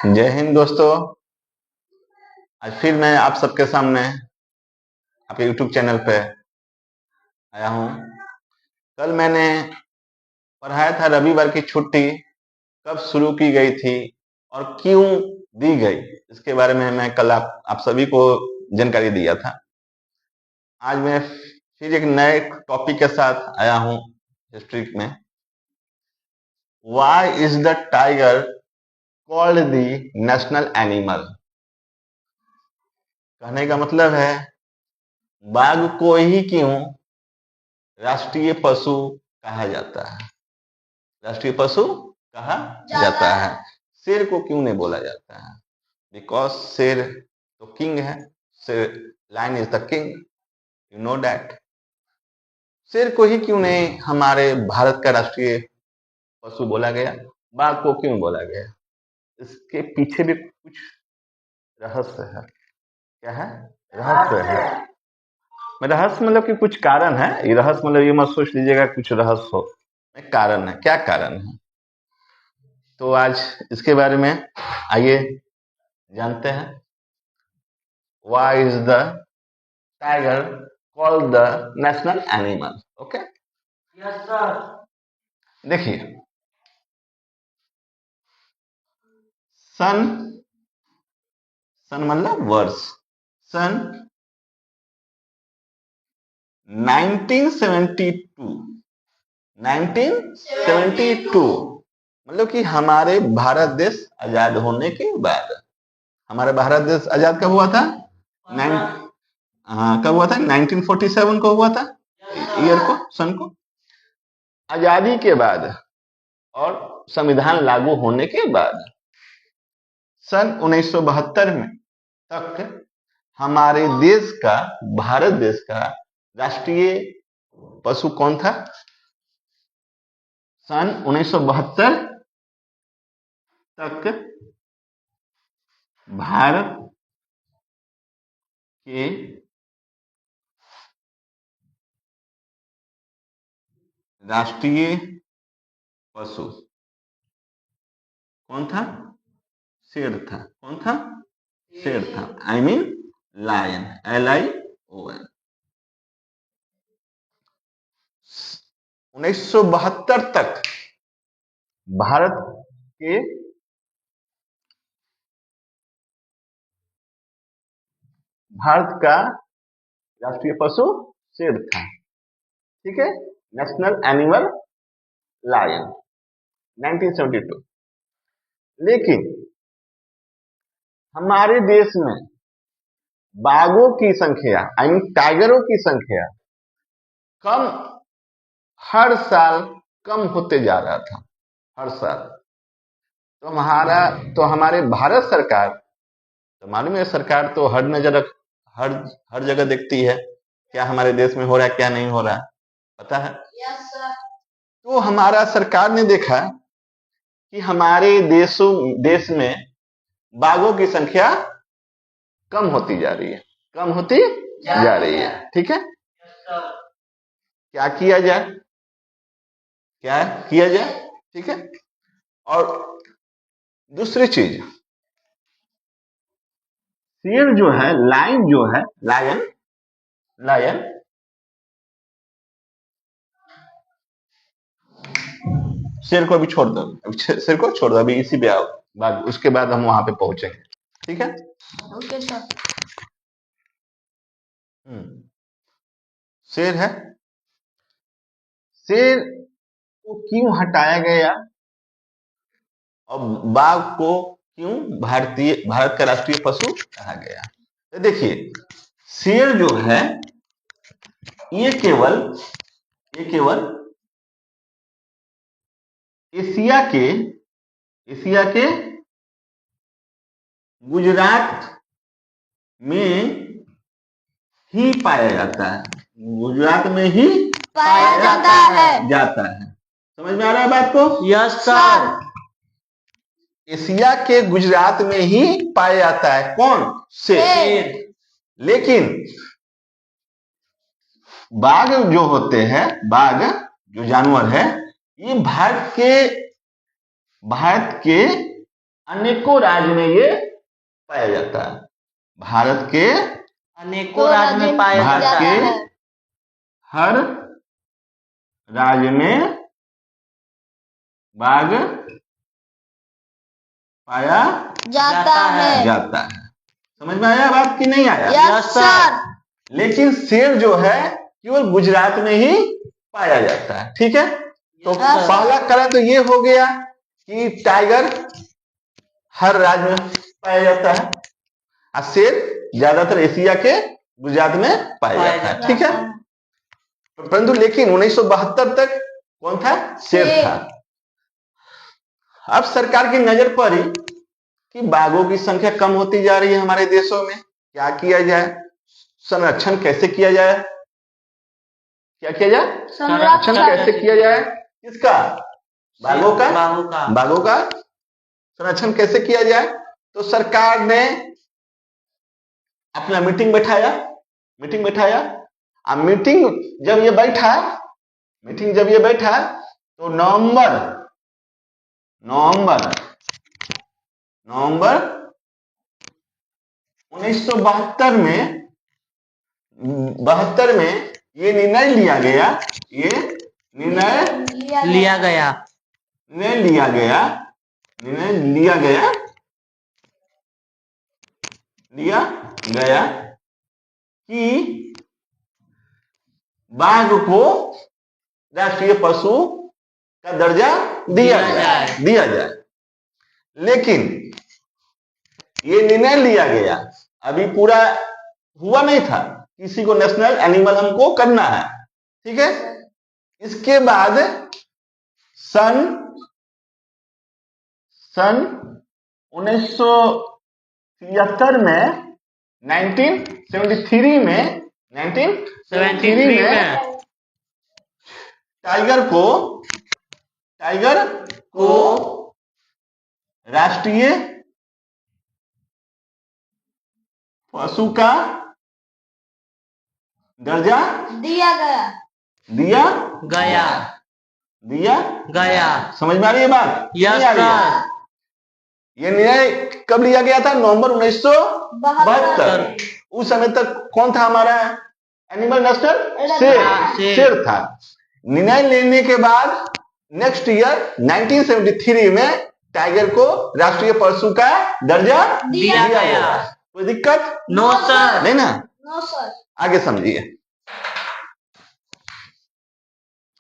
जय हिंद दोस्तों। आज फिर मैं आप सबके सामने आपके YouTube चैनल पे आया हूँ। कल मैंने पढ़ाया था रविवार की छुट्टी कब शुरू की गई थी और क्यों दी गई, इसके बारे में मैं कल आप सभी को जानकारी दिया था। आज मैं फिर एक नए टॉपिक के साथ आया हूँ हिस्ट्री में। Why is the tiger called the national animal? कहने का मतलब है बाघ को ही क्यों राष्ट्रीय पशु कहा जाता है। राष्ट्रीय पशु कहा जाता है। शेर को क्यों नहीं बोला जाता है? बिकॉज शेर तो किंग है। शेर, lion is the king, you know that. शेर को ही क्यों नहीं हमारे भारत का राष्ट्रीय पशु बोला गया? बाघ को क्यों बोला गया? इसके पीछे भी कुछ रहस्य है। क्या है? रहस्य है। रहस्य मतलब कि कुछ कारण है। ये रहस्य मतलब ये मत सोच लीजिएगा कुछ रहस्य हो, कारण है। क्या कारण है? तो आज इसके बारे में आइए जानते हैं। Why is the tiger called the national animal? Okay? Yes, sir. देखिए, सन मतलब वर्ष। सन 1972 मतलब कि हमारे भारत देश आजाद होने के बाद। हमारा भारत देश आजाद कब हुआ था? कब हुआ था? 1947 को हुआ था। ईयर को, सन को। आजादी के बाद और संविधान लागू होने के बाद सन 1972 में तक हमारे देश का, भारत देश का राष्ट्रीय पशु कौन था? सन 1972 तक भारत के राष्ट्रीय पशु कौन था? शेर था। कौन था? शेर था। I mean lion, LION। 1972 तक भारत के का राष्ट्रीय पशु शेर था। ठीक है? National animal lion, 1972। लेकिन हमारे देश में बाघों की संख्या, आई मीन टाइगरों की संख्या कम, हर साल कम होते जा रहा था। हर साल। तो हमारे भारत सरकार, तो मालूम है सरकार तो हर नजर हर जगह देखती है क्या हमारे देश में हो रहा है, क्या नहीं हो रहा है, पता है। तो हमारा सरकार ने देखा कि हमारे देश में बाघों की संख्या कम होती जा रही है। कम होती जा रही है। ठीक है? क्या किया जाए? क्या किया जाए? ठीक है? और दूसरी चीज, शेर जो है, लायन जो है, लायन शेर को अभी छोड़ दो, शेर को छोड़ दो, अभी इसी पे आओ, बाद उसके बाद हम वहां पे पहुंचेंगे। ठीक है? Okay sir. शेर है। शेर को क्यों हटाया गया और बाघ को क्यों भारत का राष्ट्रीय पशु कहा गया? तो देखिए, शेर जो है ये केवल एशिया के गुजरात में ही पाया जाता है। गुजरात में ही पाया जाता है। समझ में आ रहा है बात को? Yes sir. एशिया के गुजरात में ही पाया जाता है। कौन? शेर। लेकिन बाघ जो होते हैं, बाघ जो जानवर है, ये भारत के अनेकों राज्य में ये पाया जाता है। भारत के अनेकों राज्य में पाया भारत जाता के है। हर राज्य में बाघ पाया जाता है। समझ में आया बात कि नहीं आया? Yes sir. लेकिन शेर जो है केवल गुजरात में ही पाया जाता है। ठीक है, तो पहला कारण तो ये हो गया कि टाइगर हर राज्य में पाया जाता है और शेर ज्यादातर एशिया के गुजरात में पाया जाता है। ठीक है, परंतु लेकिन 1972 तक कौन था? शेर था। अब सरकार की नजर पड़ी कि बाघों की संख्या कम होती जा रही है हमारे देशों में, क्या किया जाए, संरक्षण कैसे किया जाए? क्या किया जाए? संरक्षण कैसे किया जाए? किसका? बाघों का। बाघों का संरक्षण कैसे किया जाए? तो सरकार ने अपना मीटिंग बैठाया। अब मीटिंग जब ये बैठा तो नवंबर 1972 में ये निर्णय लिया गया कि बाघ को राष्ट्रीय पशु का दर्जा दिया जाए। लेकिन ये निर्णय लिया गया, अभी पूरा हुआ नहीं था, किसी को नेशनल एनिमल हमको करना है। ठीक है, इसके बाद सन 1973 में 1973 में टाइगर को राष्ट्रीय पशु का दर्जा दिया गया। समझ में आ रही है बात? Yes sir. ये निर्णय कब लिया गया था? नवंबर 1972। उस समय तक कौन था हमारा एनिमल नेशनल? शेर था। निर्णय लेने के बाद नेक्स्ट ईयर 1973 में टाइगर को राष्ट्रीय पशु का दर्जा दिया गया। कोई दिक्कत? No sir. नहीं ना? No sir. आगे समझिए,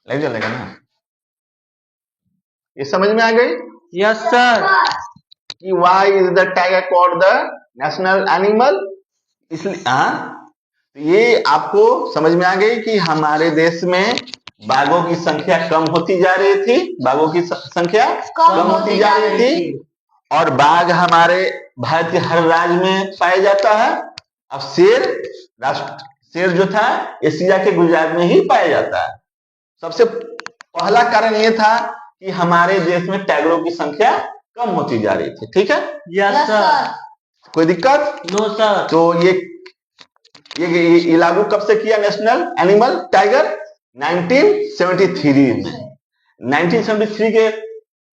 लग जाएगा ना? ये समझ में आ गई? Yes sir. कि why is the tiger called the national animal? इसलिए ये आपको समझ में आ गई कि हमारे देश में बाघों की संख्या कम होती जा रही थी। और बाघ हमारे भारत के हर राज्य में पाया जाता है। अब शेर जो था एशिया के गुजरात में ही पाया जाता है। सबसे पहला कारण ये था कि हमारे देश में टाइगरों की संख्या कम होती जा रही थी। ठीक है? Yes sir. कोई दिक्कत? No sir. तो ये लागू कब से किया नेशनल एनिमल टाइगर? 1973 में। 1973 के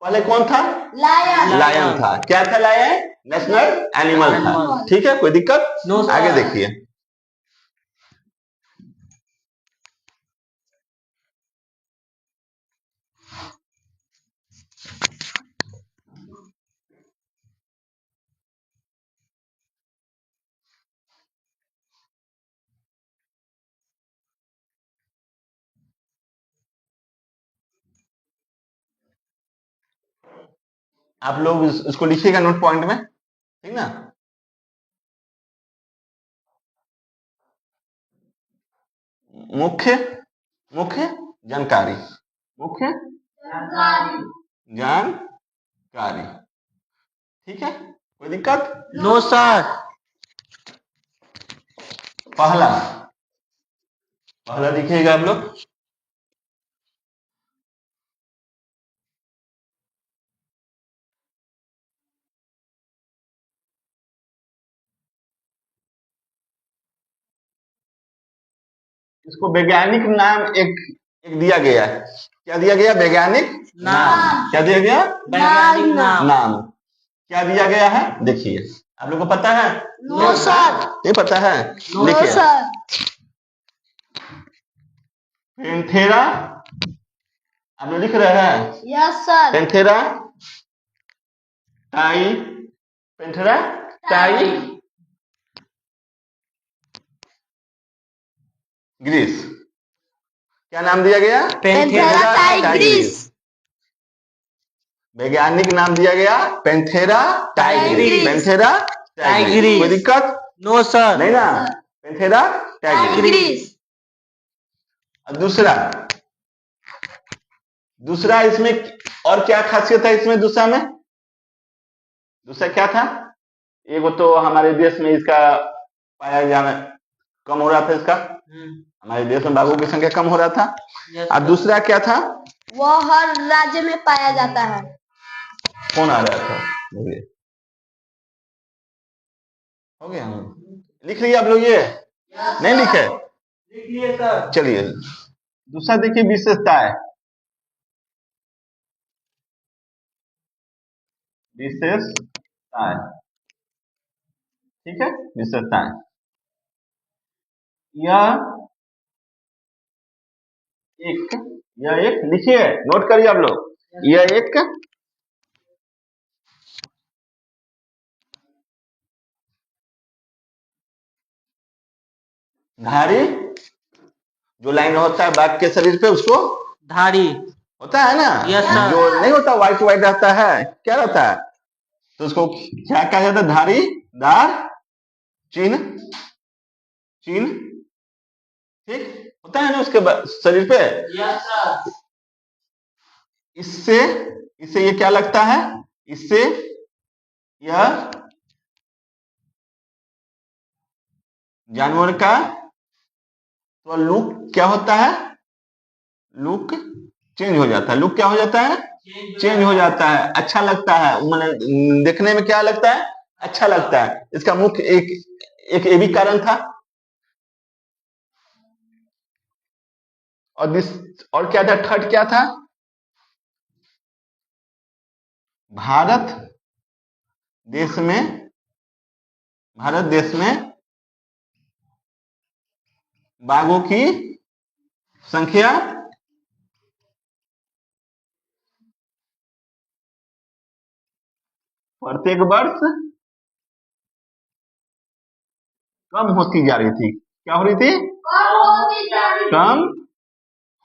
पहले कौन था? लायन था। क्या था? लायन नेशनल एनिमल था। ठीक है, कोई दिक्कत? No sir. आगे देखिए, आप लोग इसको लिखिएगा नोट पॉइंट में, ठीक ना? मुख्य जानकारी, ठीक है, कोई दिक्कत? No sir. पहला लिखिएगा आप लोग, इसको वैज्ञानिक नाम एक दिया गया है। क्या दिया गया? वैज्ञानिक नाम। क्या दिया गया? वैज्ञानिक नाम। क्या दिया गया है? देखिए, आप लोग को पता है? No sir. नहीं पता है? नो देखिए, सर। पेंथेरा, आप लोग लिख रहे हैं? Yes sir. पेंथेरा टाई, पेंथेरा टाई ग्रीस, क्या नाम दिया गया? Panthera tigris. वैज्ञानिक नाम दिया गया Panthera tigris. Tigris. Panthera tigris, कोई दिक्कत? No sir. नहीं ना? Panthera tigris. टाइग्रिस। और दूसरा इसमें और क्या खासियत है इसमें? दूसरा क्या था? एगो तो हमारे देश में इसका पाया जाना कम हो रहा था, इसका हमारे देश में बाघों की संख्या कम हो रहा था। और दूसरा क्या था? वो हर राज्य में पाया जाता है। कौन आ रहा था? हो गया, लिख लिया आप लोग? ये नहीं लिखे? लिख लिए सर। चलिए, दूसरा देखिए, विशेषताएं। ठीक है, विशेषताएं। यह एक लिखिए, नोट करिए आप लोग। यह एक धारी, जो लाइन होता है बाघ के शरीर पे, उसको धारी होता है ना? Yes sir. जो नहीं होता, व्हाइट व्हाइट रहता है, क्या रहता है? तो उसको क्या कहा जाता है? धारीदार चिन्ह। ठीक होता है ना उसके शरीर पे? Yes sir. इससे ये क्या लगता है? इससे यह जानवर का तो लुक क्या होता है? लुक चेंज हो जाता है। लुक क्या हो जाता है? चेंज हो जाता है, अच्छा लगता है, मतलब देखने में क्या लगता है? अच्छा लगता है। इसका मुख्य एक ये भी कारण था। और क्या था? थर्ड क्या था? भारत देश में बाघों की संख्या प्रत्येक वर्ष कम होती जा रही थी। क्या हो रही थी? कम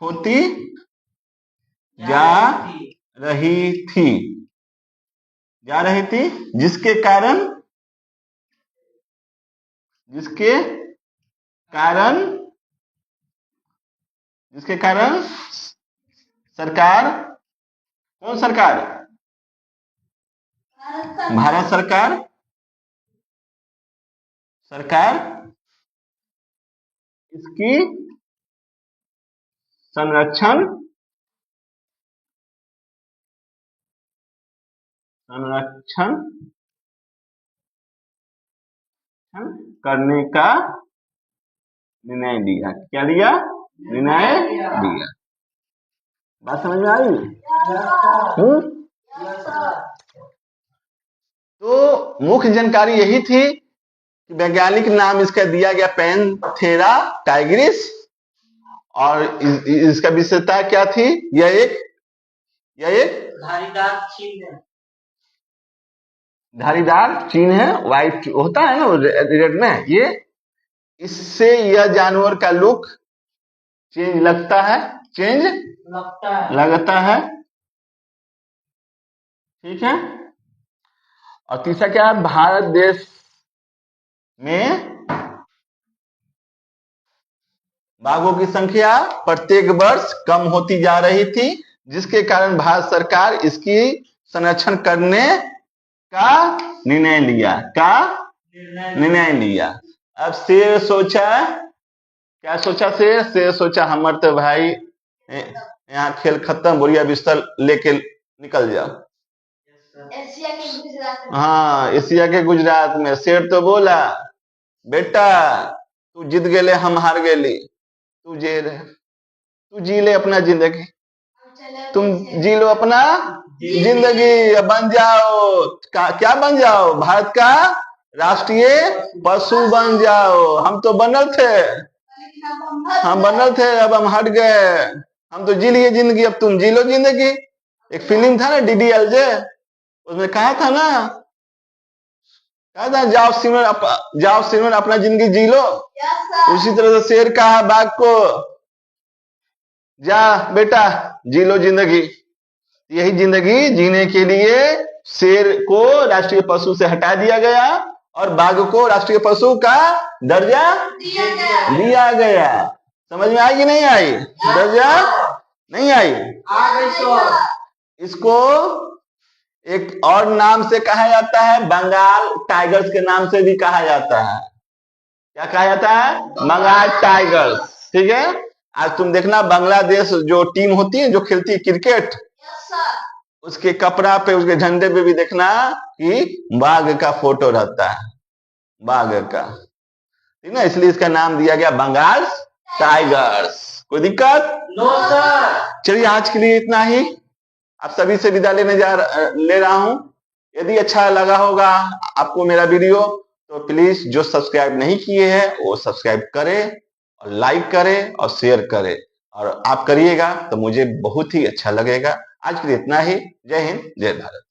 होती जा रही थी, जिसके कारण सरकार, कौन सरकार? भारत सरकार इसकी संरक्षण करने का निर्णय लिया। क्या लिया? निर्णय लिया। बात समझ में आई? तो मुख्य जानकारी यही थी कि वैज्ञानिक नाम इसका दिया गया पैंथेरा टाइग्रिस, और इसका विशेषता क्या थी? यह एक धारीदार चिन्ह है, व्हाइट होता है ना रेड में। ये इससे यह जानवर का लुक चेंज लगता है। ठीक है। और तीसरा क्या है? भारत देश में बाघों की संख्या प्रत्येक वर्ष कम होती जा रही थी, जिसके कारण भारत सरकार इसकी संरक्षण करने का निर्णय लिया। अब शेर सोचा, क्या सोचा? शेर सोचा हमर तो भाई यहाँ खेल खत्म, बोरिया बिस्तर लेके निकल जाओ। एशिया के गुजरात में। हाँ, एशिया के गुजरात में शेर तो बोला, बेटा तू जीत गेले, हम हार गेली, तू जी ले अपना जिंदगी, तुम जी लो अपना जिंदगी बन जाओ। क्या बन जाओ? भारत का राष्ट्रीय पशु बन जाओ। हम तो बनल थे, हम बनल थे, अब हम हट गए। हम तो जी लिए जिंदगी, अब तुम जी लो जिंदगी। एक फिल्म था ना DDLJ, उसमें कहा था ना, कहा था जाओ सिमरन अपना जिंदगी जी लो। उसी तरह से शेर कहा बाघ को, जा बेटा जी लो जिंदगी। यही जिंदगी जीने के लिए शेर को राष्ट्रीय पशु से हटा दिया गया और बाघ को राष्ट्रीय पशु का दर्जा दिया गया। समझ में आई कि नहीं आई? दर्जा नहीं आई? इसको एक और नाम से कहा जाता है, बंगाल टाइगर्स के नाम से भी कहा जाता है। क्या कहा जाता है? बंगाल टाइगर्स। ठीक है, आज तुम देखना बांग्लादेश जो टीम होती है जो खेलती है क्रिकेट, उसके कपड़ा पे, उसके झंडे पे भी देखना कि बाघ का फोटो रहता है, बाघ का। ठीक ना, इसलिए इसका नाम दिया गया बंगाल टाइगर्स। कोई दिक्कत? No sir. चलिए आज के लिए इतना ही। आप सभी से विदा ले रहा हूं। यदि अच्छा लगा होगा आपको मेरा वीडियो तो प्लीज जो सब्सक्राइब नहीं किए हैं वो सब्सक्राइब करें और लाइक करें और शेयर करें, और आप करिएगा तो मुझे बहुत ही अच्छा लगेगा। आज के लिए इतना ही। जय हिंद, जय भारत।